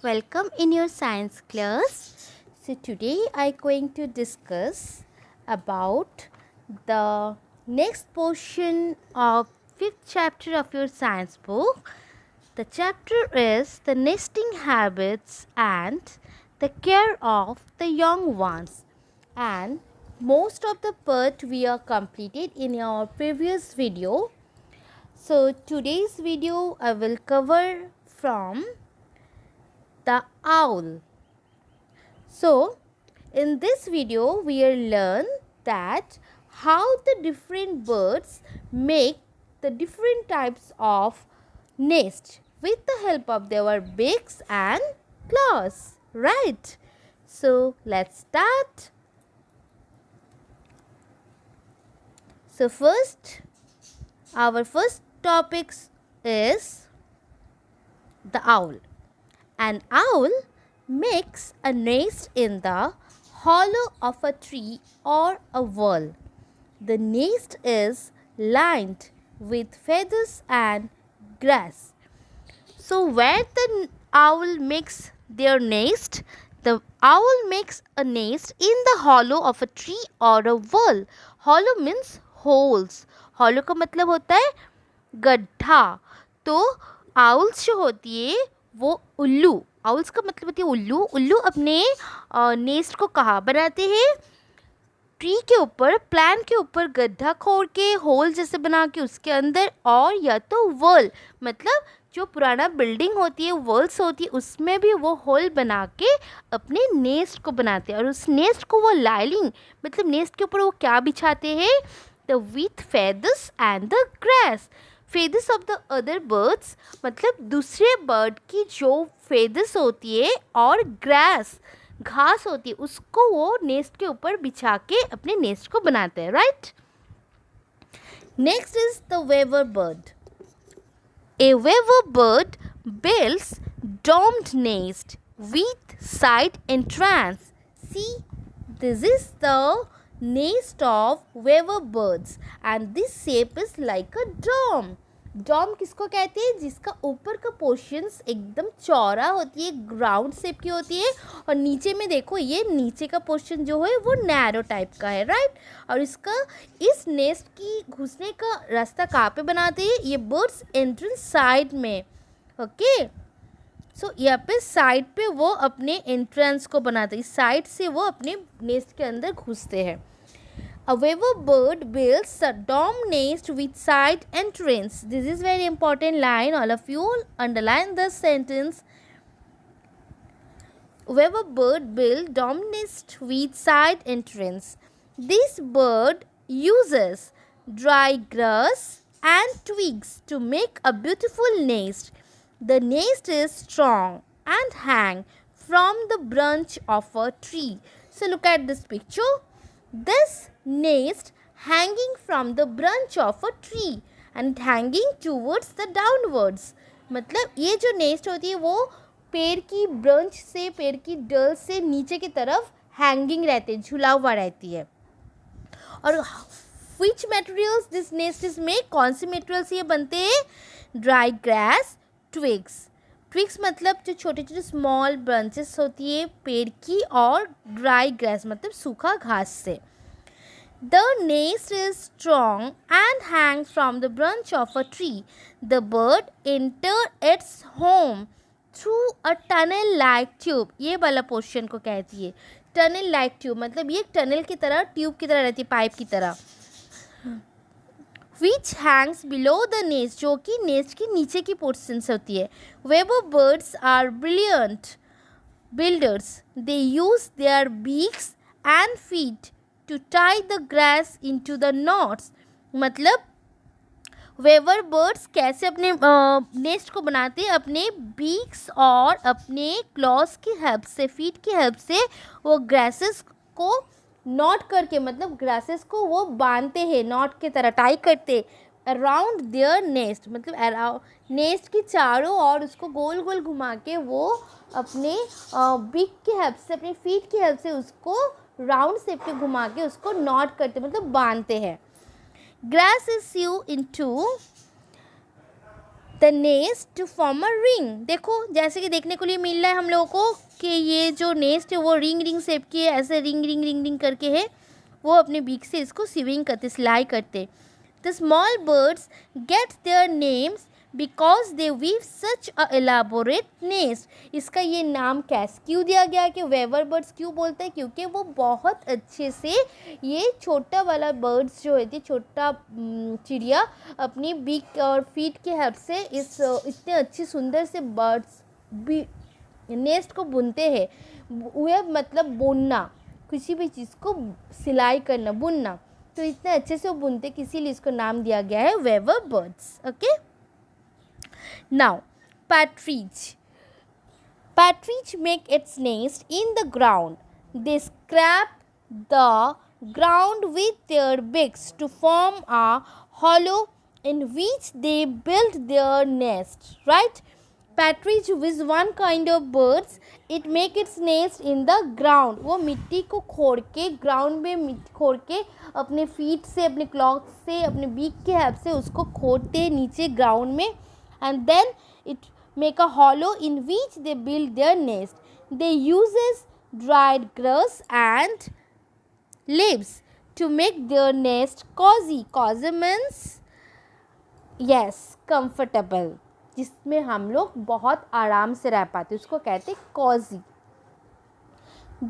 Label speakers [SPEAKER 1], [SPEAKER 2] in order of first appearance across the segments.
[SPEAKER 1] Welcome in your science class. So today I going to discuss about the next portion of 5th chapter of your science book. The chapter is the nesting habits and the care of the young ones. And most of the part we are completed in our previous video. So today's video I will cover from the owl. So in this video we will learn that how the different birds make the different types of nest with the help of their beaks and claws, right? So let's start. So our first topic is the owl. An owl makes a nest in the hollow of a tree or a wall. The nest is lined with feathers and grass. So where the owl makes their nest? The owl makes a nest in the hollow of a tree or a wall. Hollow means holes. Hollow का मतलब होता है गड्ढा. तो owls जो होती है वो उल्लू. owls का मतलब होती है उल्लू. उल्लू अपने नेस्ट को कहाँ बनाते हैं? ट्री के ऊपर, प्लांट के ऊपर गड्ढा खोद के होल जैसे बना के उसके अंदर, और या तो वॉल मतलब जो पुराना बिल्डिंग होती है, वॉल्स होती है, उसमें भी वो होल बना के अपने नेस्ट को बनाते हैं. और उस नेस्ट को वो लाइनिंग मतलब नेस्ट के ऊपर वो क्या बिछाते हैं? The with feathers and the grass. Feathers of the other birds मतलब दूसरे बर्ड की जो फेदर्स होती है और ग्रास घास होती है उसको वो नेस्ट के ऊपर बिछा के अपने नेस्ट को बनाते हैं, right? Next is the weaver bird. A weaver bird builds domed nest with side entrance. See, this is the nest of weaver birds and this shape is like a dome. Dome किसको कहते हैं? जिसका ऊपर का portions एकदम चौड़ा होती है, ग्राउंड शेप की होती है, और नीचे में देखो ये नीचे का पोर्शन जो है वो नैरो टाइप का है, राइट? और इसका इस नेस्ट की घुसने का रास्ता कहाँ पे बनाते हैं? ये बर्ड्स एंट्रेंस साइड में. ओके, सो यहाँ पे साइड पे वो अपने एंट्रेंस को बनाते हैं, साइड से वो अपने नेस्ट के अंदर घुसते हैं. A weaver bird builds a dome nest with side entrance. This is very important line. All of you underline this sentence. Weaver bird builds dome nest with side entrance. This bird uses dry grass and twigs to make a beautiful nest. The nest is strong and hang from the branch of a tree. So look at this picture. This nest hanging from the branch of a tree and hanging towards the downwards. मतलब ये जो nest होती है वो पेड़ की branch से, पेड़ की डल से नीचे की तरफ हैंगिंग रहती है, झुला हुआ रहती है. और which materials this nest is made? कौन से मटेरियल से ये बनते हैं? Dry grass, twigs. ट्विग्स मतलब जो छोटे छोटे स्मॉल ब्रांचेस होती है पेड़ की, और ड्राई ग्रास मतलब सूखा घास से. The nest is strong and hangs from the branch of a tree. The bird enters its home through a tunnel-like tube. ये वाला पोर्शन को कहती है tunnel-like tube. मतलब ये टनल की तरह, ट्यूब की तरह रहती है, पाइप की तरह. Which hangs below the nest, जो कि नेस्ट की नीचे की पोर्शन होती है. Weaver birds are brilliant builders. They use their beaks and feet to tie the grass into the knots. मतलब वेवर बर्ड्स कैसे अपने नेस्ट को बनाते हैं? अपने बीक्स और अपने क्लॉज की हेल्प से, फीट की हेल्प से वो ग्रासेस को नॉट करके, मतलब ग्रासेस को वो बांधते हैं, नॉट की तरह टाई करते अराउंड देयर नेस्ट. मतलब अराउंड नेस्ट की चारों और उसको गोल गोल घुमा के वो अपने बीक की हेल्प से, अपनी फीट की हेल्प से उसको राउंड शेप के घुमा के उसको नॉट करते मतलब बांधते हैं. Grass is sieve into the nest to form a ring. देखो जैसे कि देखने को लिए मिल रहा है हम लोगों को कि ये जो नेस्ट है वो रिंग रिंग शेप की है, ऐसे रिंग रिंग रिंग रिंग करके है, वो अपने बीक से इसको स्विंग करते, सिलाई करते। The small birds get their names because they weave such a elaborate nest. इसका ये नाम कैसे क्यों दिया गया कि वेवर बर्ड्स क्यों बोलते हैं, क्योंकि वो बहुत अच्छे से ये छोटा वाला बर्ड्स जो होती है, छोटा चिड़िया अपनी बीक और फीट के हेल्प से इस इतने अच्छी सुंदर से बर्ड्स भी नेस्ट को बुनते हैं। वह मतलब बुनना, किसी भी चीज़ को सिलाई करना, बुनना, तो इतने अच्छे से वो बुनते, इसीलिए इसको नाम दिया गया है weaver birds. Okay, now partridge. Partridge make its nest in the ground. They scrape the ground with their beaks to form a hollow in which they build their nest. Right? Partridge is one kind of birds. It make its nest in the ground. वो मिट्टी को खोद के, ground में मिट्टी खोद के अपने फीट से, अपने क्लॉक से, अपने बीक के हेल्प से उसको खोदते हैं नीचे ग्राउंड में, and then it make a hollow in which they build their nest. They uses dried grass and leaves to make their nest cozy. Cozy means yes, comfortable, जिसमें हम लोग बहुत आराम से रह पाते, उसको कहते cozy.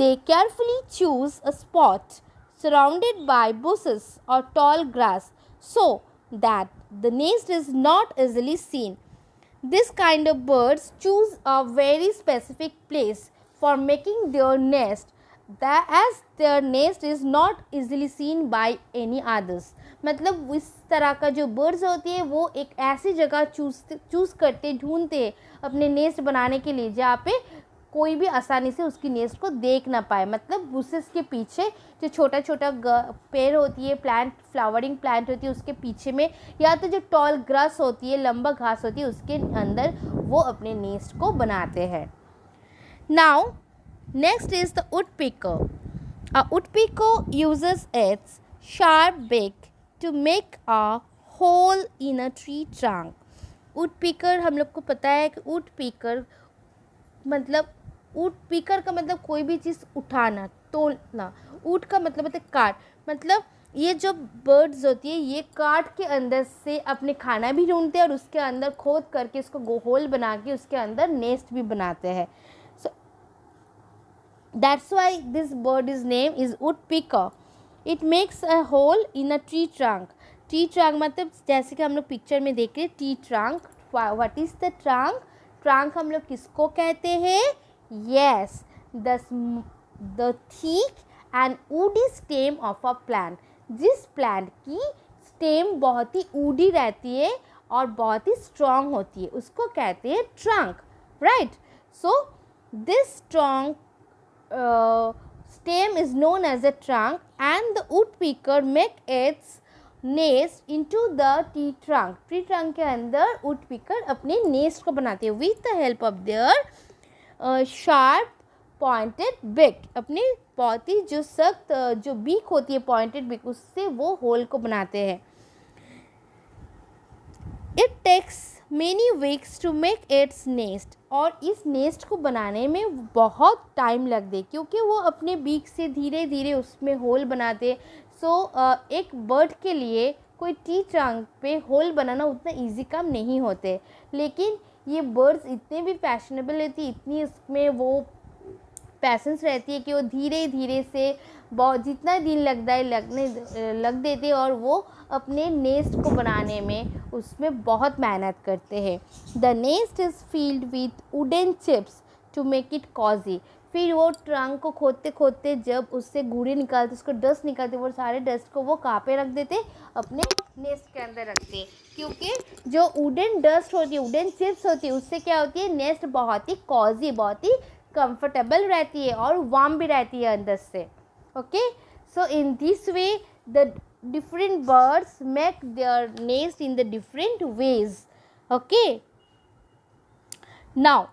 [SPEAKER 1] They carefully choose a spot surrounded by bushes or tall grass so that the nest is not easily seen. This kind of birds choose a very specific place for making their nest, as their nest is not easily seen by any others. मतलब इस तरह का जो birds होती है वो एक ऐसी जगह चूज़ करते, ढूंढते हैं अपने नेस्ट बनाने के लिए जहाँ पे कोई भी आसानी से उसकी नेस्ट को देख ना पाए। मतलब बुशेस के पीछे जो छोटा छोटा पेड़ होती है, प्लांट, फ्लावरिंग प्लांट होती है, उसके पीछे में, या तो जो टॉल ग्रास होती है, लंबा घास होती है, उसके अंदर वो अपने नेस्ट को बनाते हैं। Now next is the woodpecker. A woodpecker uses its sharp beak to make a hole in a tree trunk. वुडपीकर, हम लोग को पता है कि वुडपीकर मतलब, वुडपीकर का मतलब कोई भी चीज़ उठाना, तोड़ना। वुड का मतलब होता है काट, मतलब ये जो बर्ड्स होती है ये काट के अंदर से अपने खाना भी ढूंढते हैं और उसके अंदर खोद करके उसको होल बना के उसके अंदर नेस्ट भी बनाते हैं। So that's why this bird is name is woodpecker. It makes a hole in a tree trunk. Tree trunk मतलब जैसे कि हम लोग पिक्चर में देख रहे हैं, tree trunk. What is the trunk? Trunk हम लोग किसको कहते हैं? Yes, the thick and woody stem of a plant. जिस प्लांट की स्टेम बहुत ही ऊडी रहती है और बहुत ही स्ट्रॉन्ग होती है उसको कहते हैं trunk. Right? So this strong stem is known as a trunk, and the woodpecker make its nest into the tree trunk. Tree trunk के अंदर woodpecker अपने नेस्ट को बनाते हैं with the help of their sharp pointed बिक. अपनी बहुत ही जो सख्त जो बीक होती है, पॉइंटेड बिक, उससे वो होल को बनाते हैं. It takes many weeks to make its nest. और इस नेस्ट को बनाने में बहुत टाइम लग दे, क्योंकि वो अपने बीक से धीरे धीरे उसमें होल बनाते. एक बर्ड के लिए कोई ट्री ट्रंक पे होल बनाना उतना इजी काम नहीं होते, लेकिन ये बर्ड्स इतने भी फैशनेबल रहती, इतनी इसमें वो पैसेंस रहती है कि वो धीरे धीरे से बहुत जितना दिन लगता है लग देते और वो अपने नेस्ट को बनाने में उसमें बहुत मेहनत करते हैं. The nest is filled with wooden chips to make it cozy. फिर वो ट्रंक को खोदते खोदते जब उससे गुड़े निकालते, उसको डस्ट निकालते, वो सारे डस्ट को वो कहाँ पे रख देते? अपने नेस्ट के अंदर रखते. क्योंकि जो वुडन डस्ट होती है, वुडन चिप्स होती है, उससे क्या होती है? नेस्ट बहुत ही कॉजी, बहुत ही कंफर्टेबल रहती है और वार्म भी रहती है अंदर से. Okay, so in this way the different birds make their nest in the different ways. Okay, now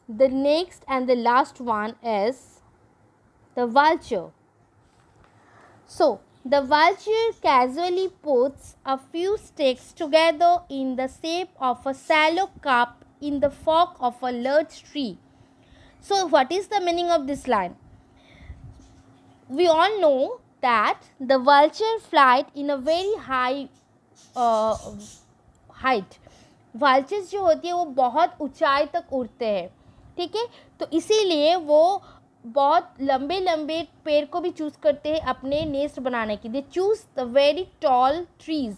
[SPEAKER 1] the next and the last one is the vulture. So The vulture casually puts a few sticks together in the shape of a shallow cup in the fork of a large tree. So, what is the meaning of this line? We all know that the vulture flies in a very high height. Vultures जो होती है वो बहुत ऊंचाई तक उड़ते हैं, ठीक है. तो इसीलिए वो बहुत लंबे लंबे पेड़ को भी चूज़ करते हैं अपने नेस्ट बनाने के लिए. Choose the very tall trees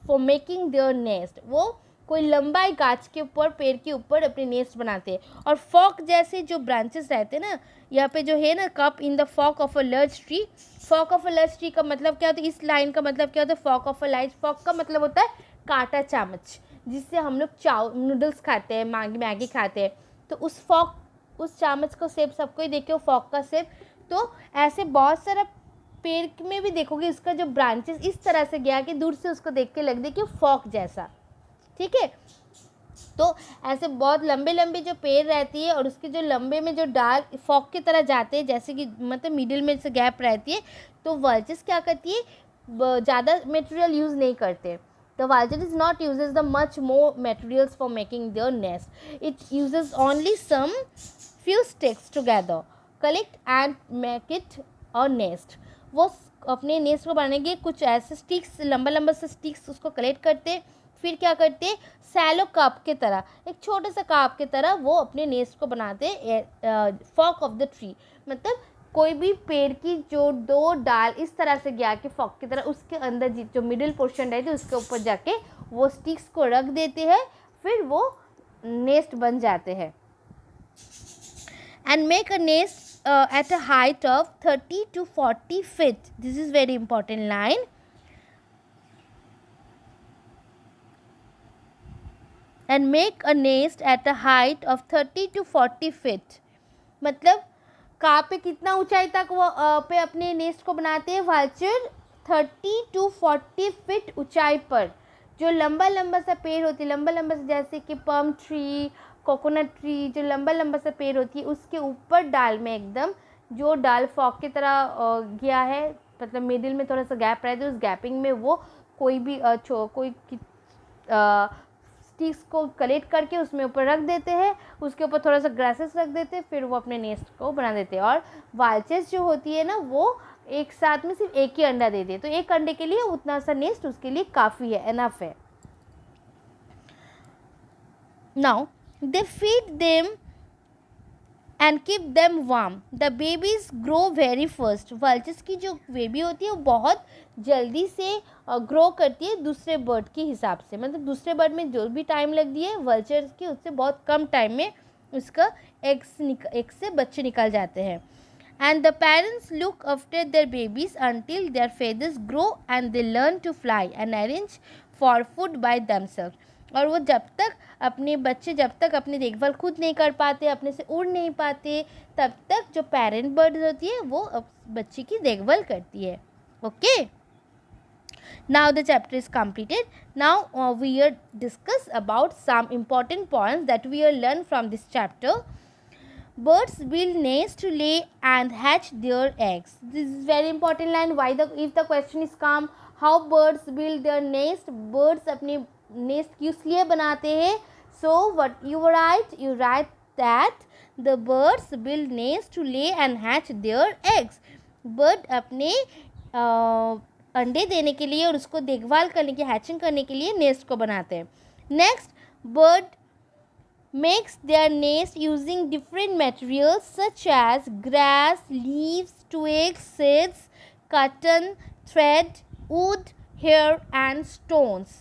[SPEAKER 1] for making their nest. वो कोई लंबाई गाछ के ऊपर, पेड़ के ऊपर अपने नेस्ट बनाते हैं. और फॉक जैसे जो ब्रांचेस रहते हैं ना, यहाँ पे जो है ना, cup in the fork of a large tree. Fork of a large tree का मतलब क्या होता है? इस लाइन का मतलब क्या होता है? Fork of a large, fork का मतलब होता है कांटा चामच, जिससे हम लोग नूडल्स खाते हैं, मैगी खाते हैं. तो उस फॉक, उस चामच को शेप सबको ही देखे, वो फॉक का शेप. तो ऐसे बहुत सारा पेड़ में भी देखोगे इसका जो ब्रांचेस इस तरह से गया कि दूर से उसको देख के लग दे कि फॉक जैसा, ठीक है. तो ऐसे बहुत लंबे लंबे जो पेड़ रहती है और उसके जो लंबे में जो डार्क फॉक की तरह जाते हैं, जैसे कि मतलब मिडिल में से गैप रहती है. तो वर्चेस क्या करती है? ज़्यादा मटेरियल यूज़ नहीं करते. The vulture is not uses the much more materials for making their nest. It uses only some few sticks together, collect and make it a nest. वो अपने नेस्ट को बनाने के कुछ ऐसे स्टिक्स, लंबा लंबा से स्टिक्स उसको कलेक्ट करते. फिर क्या करते? सैलो कप के तरह, एक छोटे सा कप के तरह वो अपने नेस्ट को बनाते. फॉक ऑफ द ट्री मतलब कोई भी पेड़ की जो दो डाल इस तरह से गया कि फॉक की तरह, उसके अंदर जो मिडिल पोर्शन रहती है उसके ऊपर जाके वो स्टिक्स को रख देते हैं. फिर वो नेस्ट बन जाते हैं. And make a nest at a height of 30 to 40 feet. This is very important line. And make a nest at a height of 30 to 40 feet. मतलब कहाँ पे कितना ऊंचाई तक वो पे अपने नेस्ट को बनाते हैं? वाल्चर 30 to 40 feet ऊंचाई पर जो लंबा लंबा सा पेड़ होती है, लंबा लंबा सा जैसे कि पम ट्री, कोकोनट ट्री, जो लंबा लंबा सा पेड़ होती है उसके ऊपर डाल में एकदम जो डाल फॉक की तरह गया है, मतलब मिडिल में थोड़ा सा गैप रहता है, उस गैपिंग में वो कोई भी कोई स्टिक्स को कलेक्ट करके उसमें ऊपर रख देते हैं. उसके ऊपर थोड़ा सा ग्रासेस रख देते हैं. फिर वो अपने नेस्ट को बना देते हैं. और वाल्चेस जो होती है ना, वो एक साथ में सिर्फ एक ही अंडा देती है. तो एक अंडे के लिए उतना सा नेस्ट उसके लिए काफ़ी है, एनफ है. Now they feed them and keep them warm. The babies grow very fast. Vultures की जो बेबी होती है वो बहुत जल्दी से ग्रो करती है दूसरे बर्ड के हिसाब से. मतलब दूसरे बर्ड में जो भी टाइम लगती है, वल्चर की उससे बहुत कम टाइम में उसका एग से बच्चे निकल जाते हैं. And the parents look after their babies until their feathers grow and they learn to fly and arrange for food by themselves. और वो जब तक अपने बच्चे जब तक अपनी देखभाल खुद नहीं कर पाते, अपने से उड़ नहीं पाते, तब तक जो पेरेंट बर्ड होती है वो बच्चे की देखभाल करती है. Okay, now the chapter is completed. Now we are discuss about some important points that we are learn from this chapter. Birds build nest to lay and hatch their eggs. This is very important line. Why if the question is come, how birds build their nest? Birds अपने nest किस लिए बनाते हैं? So what you write that the birds build nest to lay and hatch their eggs. Bird अपने अंडे देने के लिए और उसको देखभाल करने की, हैचिंग करने के लिए नेस्ट को बनाते हैं. Next, bird makes their nest using different materials such as grass, leaves, twigs, seeds, cotton, thread, wood, hair and stones.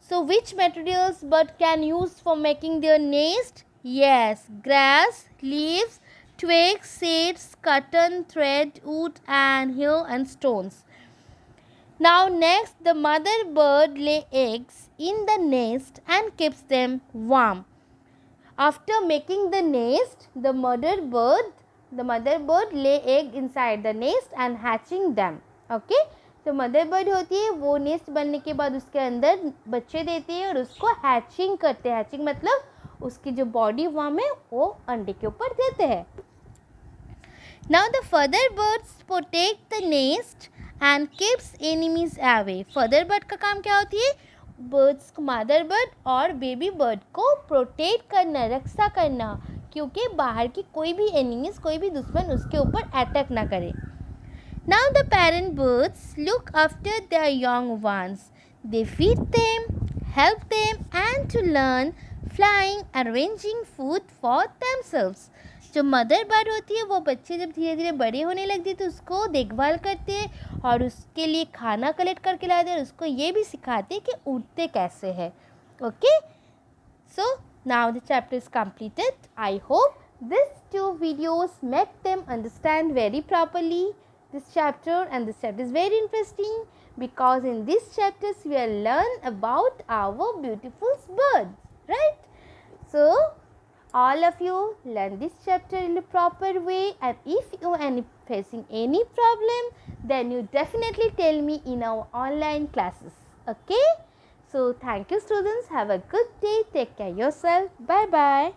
[SPEAKER 1] So which materials bird can use for making their nest? Yes, grass, leaves, twigs, seeds, cotton, thread, wood and hair and stones. Now next, the mother bird lay eggs in the nest and keeps them warm. After making the nest, the mother bird lay egg inside the nest and hatching them. Okay, तो mother bird होती है वो nest बनने के बाद उसके अंदर बच्चे देती है और उसको हैचिंग करते हैं. हैचिंग मतलब उसकी जो बॉडी वॉर्म है वो अंडे के ऊपर देते हैं. Now the father birds protect the nest and keeps enemies away. Father bird का काम क्या होती है? बर्ड्स, मदर बर्ड और बेबी बर्ड को प्रोटेक्ट करना, रक्षा करना, क्योंकि बाहर की कोई भी एनिमीज, कोई भी दुश्मन उसके ऊपर अटैक ना करे. Now the parent birds look after their young ones. They feed them, help them, and to learn flying, arranging food for themselves. जो मदर बर्ड होती है वो बच्चे जब धीरे धीरे बड़े होने लगते हैं तो उसको देखभाल करते हैं और उसके लिए खाना कलेक्ट करके लाते हैं और उसको ये भी सिखाते हैं कि उड़ते कैसे हैं. Okay, so now the chapter is completed. I hope these 2 videos make them understand very properly this chapter, and this chapter is very interesting because in these chapters we will learn about our beautiful birds, right? So all of you learn this chapter in a proper way, and if you are facing any problem, then you definitely tell me in our online classes. Okay, so thank you students, have a good day, take care yourself, bye bye.